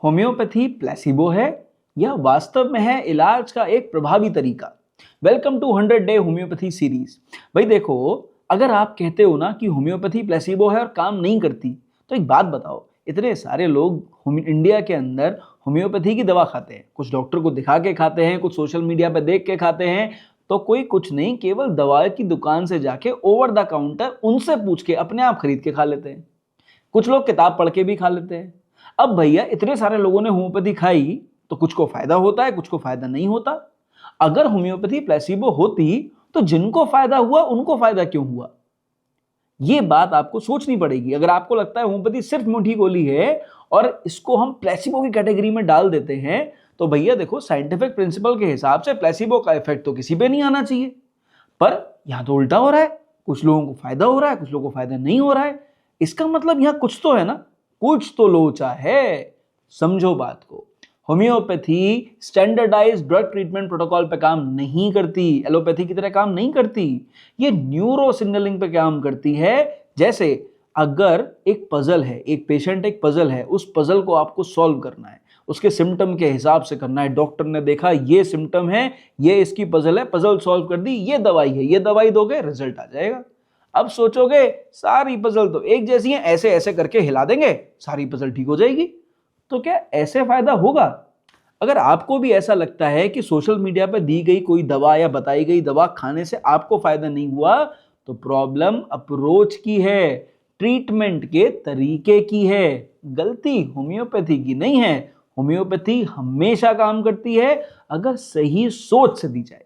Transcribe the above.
Homeopathy placebo है या वास्तव में है इलाज का एक प्रभावी तरीका। Welcome to 100 day homeopathy series. भाई देखो, अगर आप कहते हो ना कि होम्योपैथी प्लेसिबो है और काम नहीं करती, तो एक बात बताओ, इतने सारे लोग इंडिया के अंदर होम्योपैथी की दवा खाते हैं, कुछ डॉक्टर को दिखा के खाते हैं, कुछ सोशल मीडिया पे देख के खाते हैं, तो कोई कुछ नहीं, केवल दवा की दुकान से जाके ओवर द काउंटर उनसे पूछ के अपने आप खरीद के खा लेते हैं। कुछ लोग किताब पढ़ के भी खा लेते हैं। अब भैया इतने सारे लोगों ने होम्योपैथी खाई, तो कुछ को फायदा होता है, कुछ को फायदा नहीं होता। अगर होम्योपैथी प्लेसिबो होती तो जिनको फायदा हुआ उनको फायदा क्यों हुआ, ये बात आपको सोचनी पड़ेगी। अगर आपको लगता है होम्योपैथी सिर्फ मीठी गोली है और इसको हम प्लेसिबो की कैटेगरी में डाल देते हैं, तो भैया देखो, साइंटिफिक प्रिंसिपल के हिसाब से प्लेसिबो का इफेक्ट तो किसी पे नहीं आना चाहिए, पर यहां तो उल्टा हो रहा है। कुछ लोगों को फायदा हो रहा है, कुछ लोगों को फायदा नहीं हो रहा है। इसका मतलब यहां कुछ तो है ना, कुछ तो लोचा है। समझो बात को। Homeopathy standardised drug treatment protocol पे काम नहीं करती, एलोपैथी की तरह काम नहीं करती। ये न्यूरो सिग्नलिंग पे काम करती है। जैसे अगर एक पजल है, एक पेशेंट एक पजल है, उस पजल को आपको सॉल्व करना है, उसके सिम्टम के हिसाब से करना है। डॉक्टर ने देखा ये सिम्टम है, ये इसकी पजल है, पजल सॉल्व कर दी, ये दवाई है, ये दवाई दोगे, रिजल्ट आ जाएगा। अब सोचोगे सारी पजल तो एक जैसी है, ऐसे ऐसे करके हिला देंगे, सारी पजल ठीक हो जाएगी। तो क्या ऐसे फायदा होगा? अगर आपको भी ऐसा लगता है कि सोशल मीडिया पर दी गई कोई दवा या बताई गई दवा खाने से आपको फायदा नहीं हुआ, तो प्रॉब्लम अप्रोच की है, ट्रीटमेंट के तरीके की है। गलती होम्योपैथी की नहीं है। होम्योपैथी हमेशा काम करती है अगर सही सोच से दी जाए।